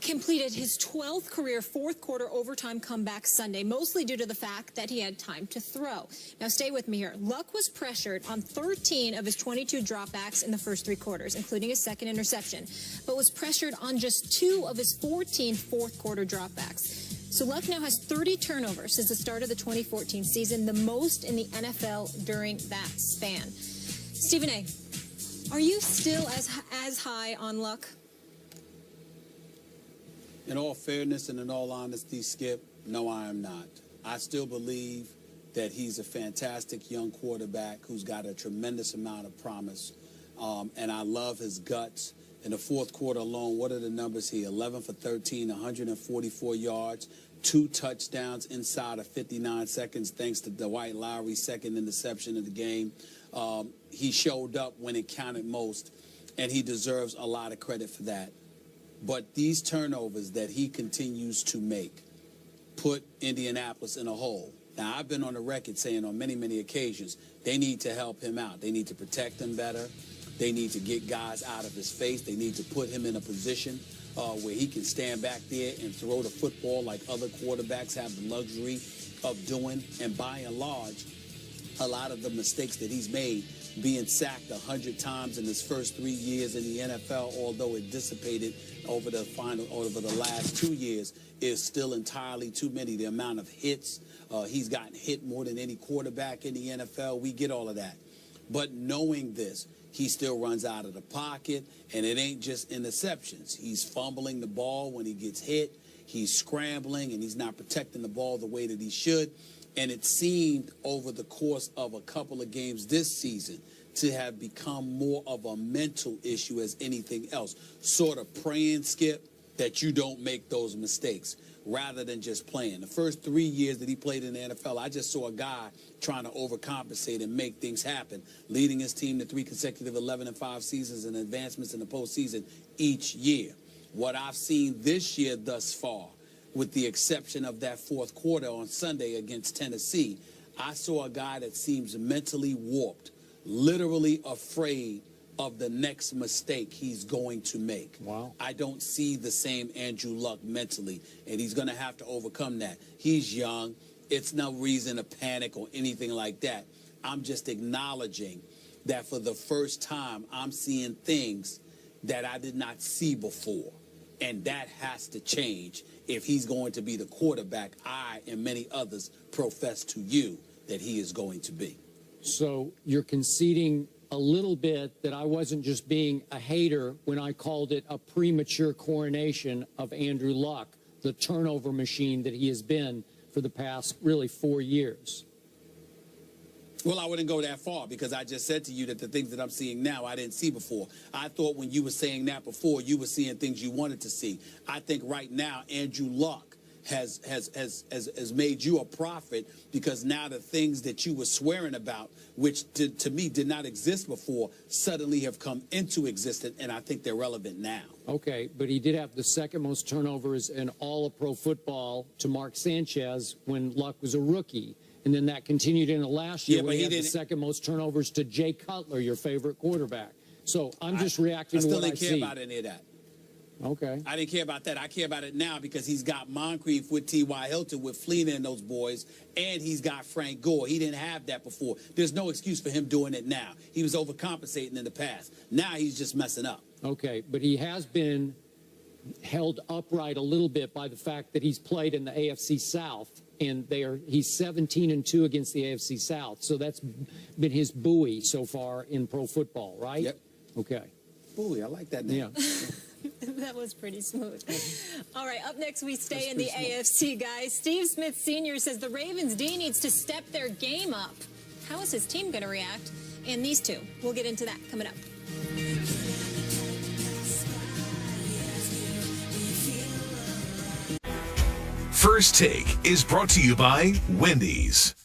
completed his 12th career fourth-quarter overtime comeback Sunday, mostly due to the fact that he had time to throw. Now, stay with me here. Luck was pressured on 13 of his 22 dropbacks in the first three quarters, including his second interception, but was pressured on just 2 of his 14 fourth-quarter dropbacks. So Luck now has 30 turnovers since the start of the 2014 season, the most in the NFL during that span. Stephen A., are you still as high on Luck? In all fairness and in all honesty, Skip, no, I am not. I still believe that he's a fantastic young quarterback who's got a tremendous amount of promise, and I love his guts. In the fourth quarter alone, what are the numbers here? 11 for 13, 144 yards, 2 touchdowns inside of 59 seconds, thanks to Dwight Lowry's second interception of the game. He showed up when it counted most, and he deserves a lot of credit for that. But these turnovers that he continues to make put Indianapolis in a hole. Now, I've been on the record saying on many, many occasions, they need to help him out. They need to protect him better. They need to get guys out of his face. They need to put him in a position where he can stand back there and throw the football like other quarterbacks have the luxury of doing. And by and large, a lot of the mistakes that he's made, being sacked 100 times in his first 3 years in the NFL, although it dissipated over the last 2 years, is still entirely too many. The amount of hits, he's gotten hit more than any quarterback in the NFL. We get all of that. But knowing this, he still runs out of the pocket, and it ain't just interceptions. He's fumbling the ball when he gets hit. He's scrambling, and he's not protecting the ball the way that he should. And it seemed over the course of a couple of games this season to have become more of a mental issue as anything else. Sort of praying, Skip, that you don't make those mistakes rather than just playing. The first 3 years that he played in the NFL, I just saw a guy trying to overcompensate and make things happen, leading his team to 3 consecutive 11-5 seasons and advancements in the postseason each year. What I've seen this year thus far, with the exception of that fourth quarter on Sunday against Tennessee, I saw a guy that seems mentally warped, literally afraid of the next mistake he's going to make. Wow. I don't see the same Andrew Luck mentally, and he's going to have to overcome that. He's young. It's no reason to panic or anything like that. I'm just acknowledging that for the first time, I'm seeing things that I did not see before, and that has to change if he's going to be the quarterback I and many others profess to you that he is going to be. So you're conceding a little bit that I wasn't just being a hater when I called it a premature coronation of Andrew Luck, the turnover machine that he has been for the past, really, 4 years. Well, I wouldn't go that far because I just said to you that the things that I'm seeing now I didn't see before. I thought when you were saying that before, you were seeing things you wanted to see. I think right now Andrew Luck has made you a prophet because now the things that you were swearing about, which to me did not exist before, suddenly have come into existence, and I think they're relevant now. Okay, but he did have the second most turnovers in all of pro football to Mark Sanchez when Luck was a rookie. And then that continued into last year when he had the second most turnovers to Jay Cutler, your favorite quarterback. So I'm just reacting to what I see. I still didn't care about any of that. Okay. I didn't care about that. I care about it now because he's got Moncrief with T.Y. Hilton, with Fleener and those boys, and he's got Frank Gore. He didn't have that before. There's no excuse for him doing it now. He was overcompensating in the past. Now he's just messing up. Okay, but he has been held upright a little bit by the fact that he's played in the AFC South, and he's 17-2 against the AFC South. So that's been his buoy so far in pro football, right? Yep. Okay. Buoy, I like that name. Yeah. That was pretty smooth. All right, up next we stay in the AFC, guys. Steve Smith Sr. says the Ravens' D needs to step their game up. How is his team going to react? And these two, we'll get into that coming up. First Take is brought to you by Wendy's.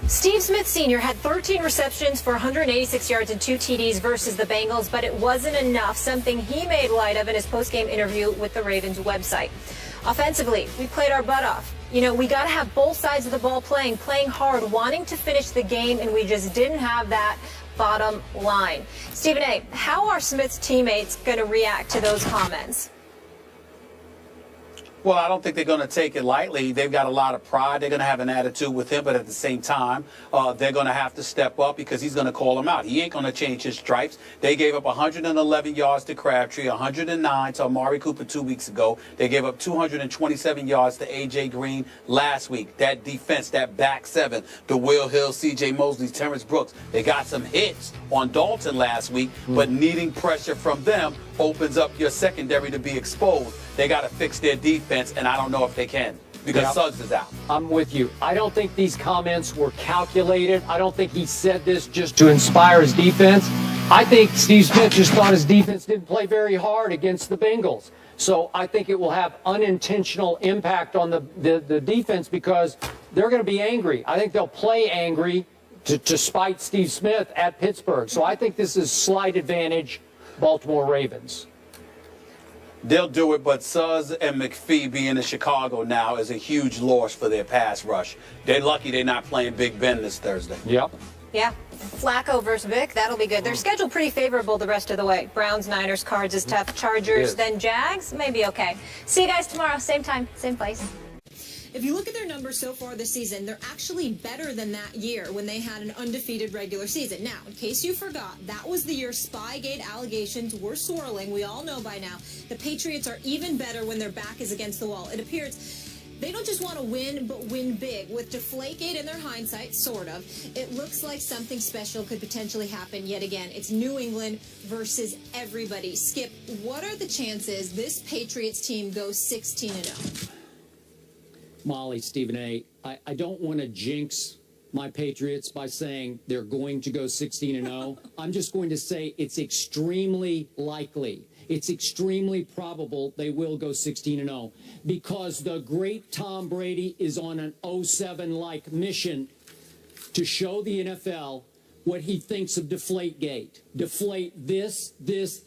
Steve Smith Sr. had 13 receptions for 186 yards and 2 TDs versus the Bengals, but it wasn't enough, something he made light of in his postgame interview with the Ravens website. Offensively, we played our butt off. You know, we got to have both sides of the ball playing hard, wanting to finish the game, and we just didn't have that. bottom line. Stephen A., how are Smith's teammates going to react to those comments? Well, I don't think they're going to take it lightly. They've got a lot of pride. They're going to have an attitude with him, but at the same time, they're going to have to step up because he's going to call them out. He ain't going to change his stripes. They gave up 111 yards to Crabtree, 109 to Amari Cooper 2 weeks ago. They gave up 227 yards to A.J. Green last week. That defense, that back seven, the Will Hill, C.J. Mosley, Terrence Brooks, they got some hits on Dalton last week, but needing pressure from them opens up your secondary to be exposed. They got to fix their defense, and I don't know if they can because Suggs is out. I'm with you. I don't think these comments were calculated. I don't think he said this just to inspire his defense. I think Steve Smith just thought his defense didn't play very hard against the Bengals. So I think it will have unintentional impact on the defense because they're going to be angry. I think they'll play angry to spite Steve Smith at Pittsburgh. So I think this is slight advantage Baltimore Ravens. They'll do it, but Suggs and McPhee being in Chicago now is a huge loss for their pass rush. They're lucky they're not playing Big Ben this Thursday. Yep. Yeah. Flacco versus Vic, that'll be good. They're scheduled pretty favorable the rest of the way. Browns, Niners, Cards is tough. Chargers, then Jags, maybe okay. See you guys tomorrow, same time, same place. If you look at their numbers so far this season, they're actually better than that year when they had an undefeated regular season. Now, in case you forgot, that was the year Spygate allegations were swirling. We all know by now. The Patriots are even better when their back is against the wall. It appears they don't just want to win, but win big. With Deflategate in their hindsight, sort of, it looks like something special could potentially happen yet again. It's New England versus everybody. Skip, what are the chances this Patriots team goes 16-0? Molly, Stephen A., I don't want to jinx my Patriots by saying they're going to go 16-0. I'm just going to say it's extremely likely. It's extremely probable they will go 16-0 because the great Tom Brady is on an 07-like mission to show the NFL what he thinks of Deflategate. Deflate this.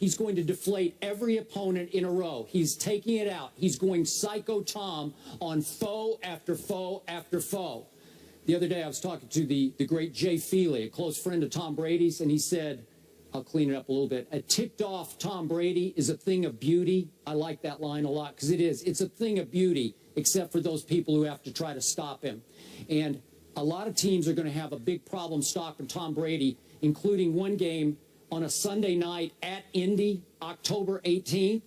He's going to deflate every opponent in a row. He's taking it out. He's going psycho Tom on foe after foe after foe. The other day I was talking to the great Jay Feely, a close friend of Tom Brady's, and he said, I'll clean it up a little bit, a ticked off Tom Brady is a thing of beauty. I like that line a lot because it is. It's a thing of beauty, except for those people who have to try to stop him. And a lot of teams are going to have a big problem stopping Tom Brady, including one game on a Sunday night at Indy, October 18th.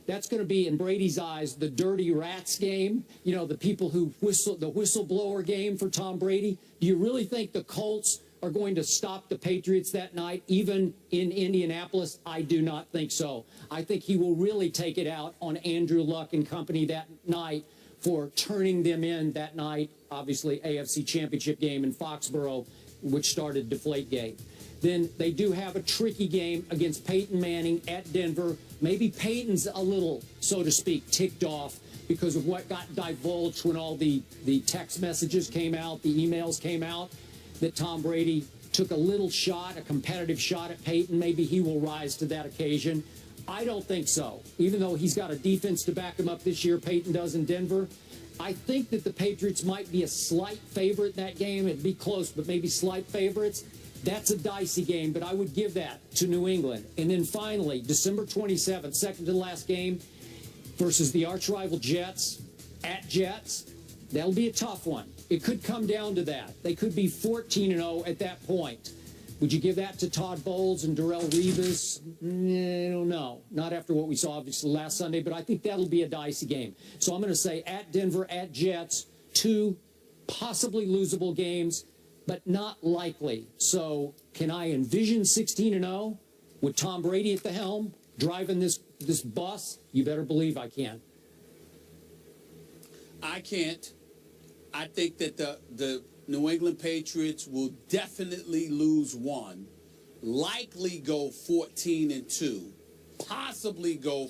That's going to be, in Brady's eyes, the dirty rats game. You know, the people who whistle, the whistleblower game for Tom Brady. Do you really think the Colts are going to stop the Patriots that night, even in Indianapolis? I do not think so. I think he will really take it out on Andrew Luck and company that night for turning them in that night. Obviously, AFC Championship game in Foxborough, which started Deflategate. Then they do have a tricky game against Peyton Manning at Denver. Maybe Peyton's a little, so to speak, ticked off because of what got divulged when all the text messages came out, the emails came out, that Tom Brady took a little shot, a competitive shot at Peyton. Maybe he will rise to that occasion. I don't think so. Even though he's got a defense to back him up this year, Peyton does in Denver. I think that the Patriots might be a slight favorite in that game. It'd be close, but maybe slight favorites. That's a dicey game, but I would give that to New England. And then finally, December 27th, second to the last game, versus the arch-rival Jets at Jets. That'll be a tough one. It could come down to that. They could be 14-0 at that point. Would you give that to Todd Bowles and Darrelle Revis? I don't know. Not after what we saw, obviously, last Sunday, but I think that'll be a dicey game. So I'm going to say at Denver, at Jets, two possibly losable games, but not likely. So can I envision 16-0 with Tom Brady at the helm, driving this bus? You better believe I can. I can't. I think that the New England Patriots will definitely lose one, likely go 14-2, possibly go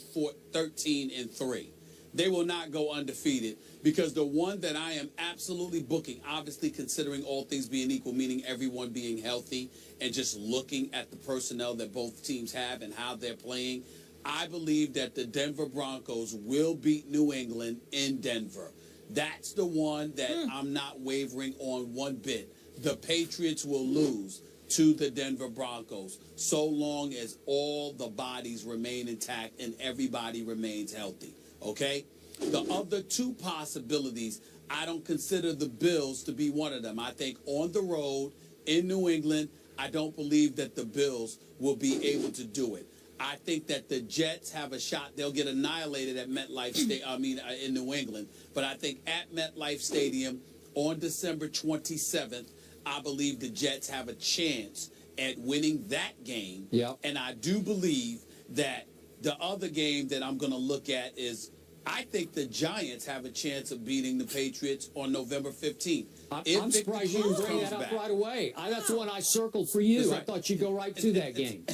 13-3. They will not go undefeated because the one that I am absolutely booking, obviously considering all things being equal, meaning everyone being healthy and just looking at the personnel that both teams have and how they're playing, I believe that the Denver Broncos will beat New England in Denver. That's the one that I'm not wavering on one bit. The Patriots will lose to the Denver Broncos, so long as all the bodies remain intact and everybody remains healthy, okay? The other two possibilities, I don't consider the Bills to be one of them. I think on the road in New England, I don't believe that the Bills will be able to do it. I think that the Jets have a shot. They'll get annihilated at MetLife Stadium, in New England. But I think at MetLife Stadium on December 27th, I believe the Jets have a chance at winning that game. Yep. And I do believe that the other game that I'm going to look at is I think the Giants have a chance of beating the Patriots on November 15th. I'm surprised you didn't bring that up right away. That's the one I circled for you. Right. I thought you'd go right to that game.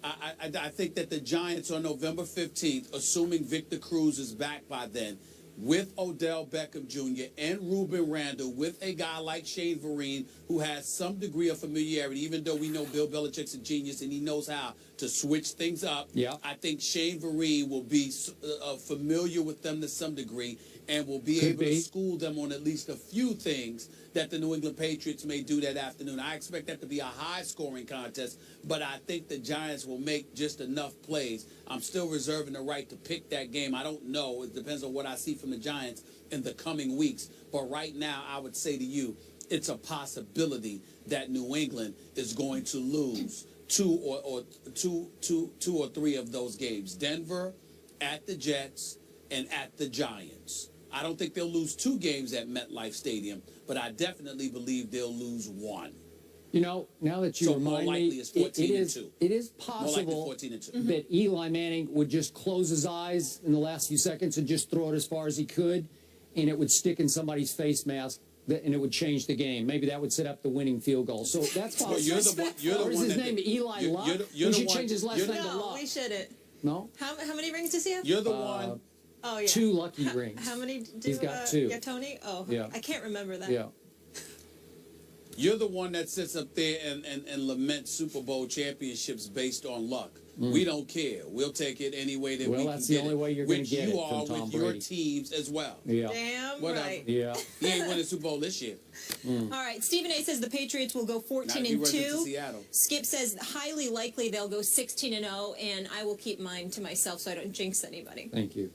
I think that the Giants on November 15th, assuming Victor Cruz is back by then, with Odell Beckham Jr. and Ruben Randle, with a guy like Shane Vereen, who has some degree of familiarity, even though we know Bill Belichick's a genius and he knows how to switch things up. Yeah. I think Shane Vereen will be familiar with them to some degree and will be able to school them on at least a few things that the New England Patriots may do that afternoon. I expect that to be a high-scoring contest, but I think the Giants will make just enough plays. I'm still reserving the right to pick that game. I don't know. It depends on what I see from the Giants in the coming weeks. But right now, I would say to you, it's a possibility that New England is going to lose two or three of those games. Denver, at the Jets, and at the Giants. I don't think they'll lose two games at MetLife Stadium, but I definitely believe they'll lose one. You know, now that you remind me, it is possible that Eli Manning would just close his eyes in the last few seconds and just throw it as far as he could, and it would stick in somebody's face mask, and it would change the game. Maybe that would set up the winning field goal. So that's possible. Or is his name Eli Luck? We should change his last name to Luck. No, we shouldn't. No? How many rings does he have? You're the one. Oh, yeah. 2 lucky rings. How many do He's got 2. Yeah, Tony? Oh, yeah. I can't remember that. Yeah. You're the one that sits up there and laments Super Bowl championships based on luck. We don't care. We'll take it any way that we can get it. Well, that's the only way you're going to get it from Tom Brady. Which you are with your teams as well. Yeah. Damn Whatever. right. Yeah. He ain't winning Super Bowl this year. All right. Stephen A. says the Patriots will go 14-2. Skip says highly likely they'll go 16-0, and I will keep mine to myself so I don't jinx anybody. Thank you.